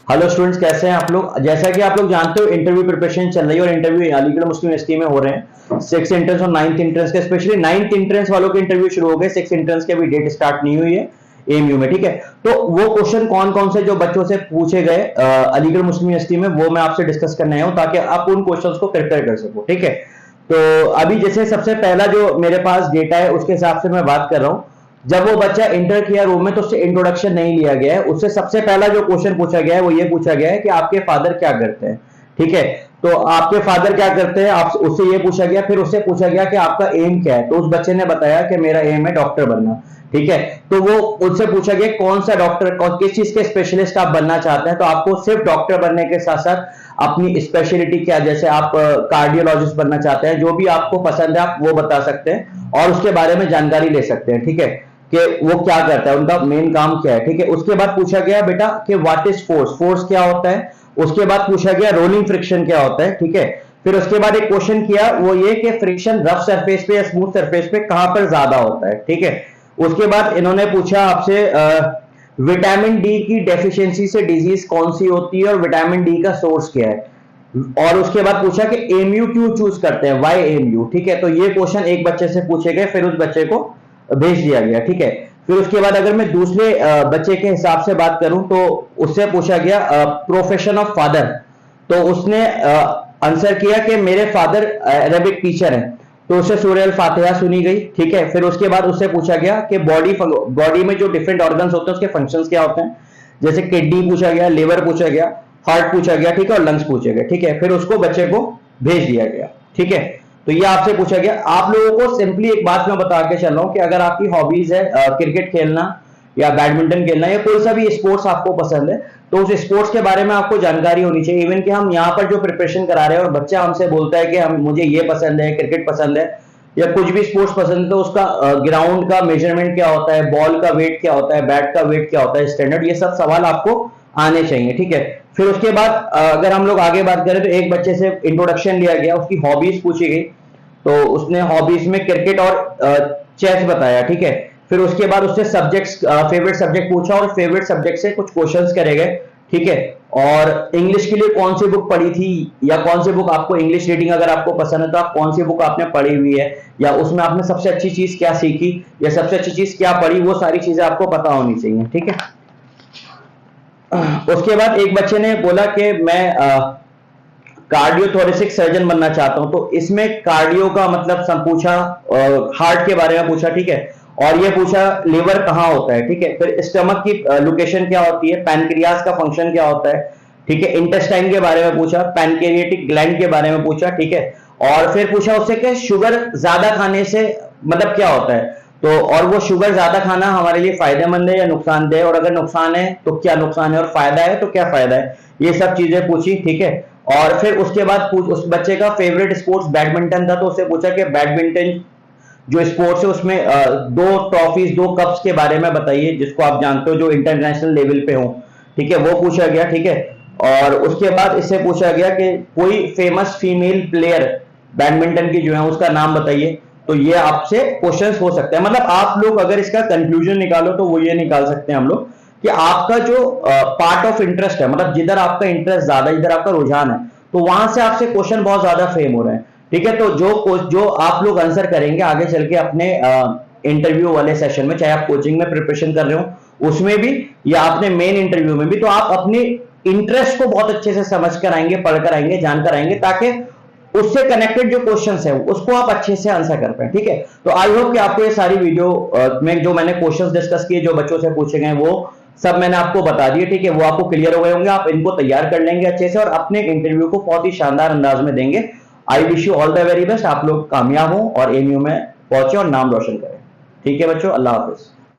Hello students, कैसे हैं आप लोग। जैसा कि आप लोग जानते हो इंटरव्यू प्रिपरेशन चल रही है और इंटरव्यू अलीगढ़ मुस्लिम यूनिवर्सिटी में हो रहे हैं। 6 एंट्रेंस और 9th एंट्रेंस के, स्पेशली 9th एंट्रेंस वालों के इंटरव्यू शुरू हो गए। 6 एंट्रेंस के अभी डेट स्टार्ट नहीं हुई है एएमयू में, ठीक है। तो वो क्वेश्चन कौन कौन से जो बच्चों से पूछे गए अलीगढ़ मुस्लिम यूनिवर्सिटी में, वो मैं आपसे डिस्कस करने आया हूं ताकि आप उन क्वेश्चंस को प्रिपेयर कर सको, ठीक है। तो अभी जैसे सबसे पहला जो मेरे पास डेटा है उसके हिसाब से मैं बात कर रहा हूं। जब वो बच्चा इंटर किया रूम में तो उससे इंट्रोडक्शन नहीं लिया गया है। उससे सबसे पहला जो क्वेश्चन पूछा गया है वो ये पूछा गया है कि आपके फादर क्या करते हैं, ठीक है। तो आपके फादर क्या करते हैं, आप उससे ये पूछा गया। फिर उससे पूछा गया कि आपका एम क्या है, तो उस बच्चे ने बताया कि मेरा एम है डॉक्टर बनना, ठीक है। तो वो उससे पूछा गया कौन सा डॉक्टर, किस चीज के स्पेशलिस्ट आप बनना चाहते हैं। तो आपको सिर्फ डॉक्टर बनने के साथ साथ अपनी स्पेशलिटी क्या, जैसे आप कार्डियोलॉजिस्ट बनना चाहते हैं, जो भी आपको पसंद है आप वो बता सकते हैं और उसके बारे में जानकारी ले सकते हैं, ठीक है, कि वो क्या करता है, उनका मेन काम क्या है, ठीक है। उसके बाद पूछा गया बेटा कि व्हाट इज फोर्स, फोर्स क्या होता है। उसके बाद पूछा गया रोलिंग फ्रिक्शन क्या होता है, ठीक है। फिर उसके बाद एक क्वेश्चन किया वो ये कि फ्रिक्शन रफ सरफेस पे या स्मूथ सरफेस पे कहां पर ज्यादा होता है, ठीक है। उसके बाद इन्होंने पूछा आपसे विटामिन डी की डेफिशिएंसी से डिजीज कौन सी होती है और विटामिन डी का सोर्स क्या है। और उसके बाद पूछा कि एमयू क्यों चूज करते हैं, वाई एमयू, ठीक है। तो ये क्वेश्चन एक बच्चे से पूछे गए, फिर उस बच्चे को भेज दिया गया, ठीक है। फिर उसके बाद अगर मैं दूसरे बच्चे के हिसाब से बात करूं तो उससे पूछा गया प्रोफेशन ऑफ फादर। तो उसने आंसर किया कि मेरे फादर अरबिक टीचर हैं। तो उससे सूरह अल फातिहा सुनी गई, ठीक है। फिर उसके बाद उससे पूछा गया कि बॉडी में जो डिफरेंट ऑर्गन्स होते हैं उसके फंक्शंस क्या होते हैं। जैसे किडनी पूछा गया, लिवर पूछा गया, हार्ट पूछा गया, ठीक है, और लंग्स पूछे गए, ठीक है। फिर उसको बच्चे को भेज दिया गया, ठीक है। तो ये आपसे पूछा गया। आप लोगों को सिंपली एक बात मैं बता के चल रहा हूं कि अगर आपकी हॉबीज है क्रिकेट खेलना या बैडमिंटन खेलना या कोई सा भी स्पोर्ट्स आपको पसंद है, तो उस स्पोर्ट्स के बारे में आपको जानकारी होनी चाहिए। इवन कि हम यहाँ पर जो प्रिपरेशन करा रहे हैं और बच्चा हमसे बोलता है कि हम मुझे ये पसंद है, क्रिकेट पसंद है या कुछ भी स्पोर्ट्स पसंद है, तो उसका ग्राउंड का मेजरमेंट क्या होता है, बॉल का वेट क्या होता है, बैट का वेट क्या होता है, स्टैंडर्ड, ये सब सवाल आपको आने चाहिए, ठीक है। फिर उसके बाद अगर हम लोग आगे बात करें तो एक बच्चे से इंट्रोडक्शन लिया गया, उसकी हॉबीज पूछी गई। तो उसने हॉबीज में क्रिकेट और चेस बताया, ठीक है। फिर उसके बाद उससे सब्जेक्ट्स, फेवरेट सब्जेक्ट पूछा और फेवरेट सब्जेक्ट से कुछ क्वेश्चंस करे गए, ठीक है। और इंग्लिश के लिए कौन सी बुक पढ़ी थी या कौन सी बुक आपको इंग्लिश रीडिंग अगर आपको पसंद है तो आप कौन सी बुक आपने पढ़ी हुई है या उसमें आपने सबसे अच्छी चीज क्या सीखी या सबसे अच्छी चीज क्या पढ़ी, वो सारी चीजें आपको पता होनी चाहिए, ठीक है। उसके बाद एक बच्चे ने बोला कि मैं कार्डियोथोरेसिक सर्जन बनना चाहता हूं। तो इसमें कार्डियो का मतलब सब पूछा, हार्ट के बारे में पूछा, ठीक है। और ये पूछा लिवर कहाँ होता है, ठीक है। फिर स्टमक की लोकेशन क्या होती है, पैनक्रियास का फंक्शन क्या होता है, ठीक है। इंटेस्टाइन के बारे में पूछा, पैनक्रियाटिक ग्लैंड के बारे में पूछा, ठीक है। और फिर पूछा उससे कि शुगर ज्यादा खाने से मतलब क्या होता है। तो और वो शुगर ज्यादा खाना हमारे लिए फायदेमंद है या नुकसानदेह, और अगर नुकसान है तो क्या नुकसान है और फायदा है तो क्या फायदा है, ये सब चीजें पूछी, ठीक है। और फिर उसके बाद उस बच्चे का फेवरेट स्पोर्ट्स बैडमिंटन था। तो उससे पूछा कि बैडमिंटन जो स्पोर्ट्स है उसमें 2 ट्रॉफीज 2 कप्स के बारे में बताइए जिसको आप जानते हो जो इंटरनेशनल लेवल पे हो, ठीक है, वो पूछा गया, ठीक है। और उसके बाद इससे पूछा गया कि कोई फेमस फीमेल प्लेयर बैडमिंटन की जो है उसका नाम बताइए। तो ये आपसे क्वेश्चंस हो सकते हैं। मतलब आप लोग अगर इसका कंक्लूजन निकालो तो वो ये निकाल सकते हैं हम लोग कि आपका जो पार्ट ऑफ इंटरेस्ट है, मतलब जिधर आपका इंटरेस्ट ज्यादा, जिधर आपका रुझान है, तो वहां से आपसे क्वेश्चन बहुत ज्यादा फ्रेम हो रहे हैं, ठीक है। तो जो आप लोग आंसर करेंगे आगे चल के अपने इंटरव्यू वाले सेशन में, चाहे आप कोचिंग में प्रिपरेशन कर रहे हो उसमें भी या अपने मेन इंटरव्यू में भी, तो आप अपने इंटरेस्ट को बहुत अच्छे से समझ कर आएंगे, पढ़कर आएंगे, जानकर आएंगे, ताकि उससे कनेक्टेड जो क्वेश्चंस है उसको आप अच्छे से आंसर कर पाए, ठीक है। तो आई होप कि आपको ये सारी वीडियो में जो मैंने क्वेश्चंस डिस्कस किए, जो बच्चों से पूछे गए, वो सब मैंने आपको बता दिए, ठीक है। वो आपको क्लियर हो गए होंगे, आप इनको तैयार कर लेंगे अच्छे से और अपने इंटरव्यू को बहुत ही शानदार अंदाज में देंगे। I wish you all the very best. आप लोग कामयाब हो और एमयू में पहुंचे और नाम रोशन करें, ठीक है बच्चों। अल्लाह हाफिज।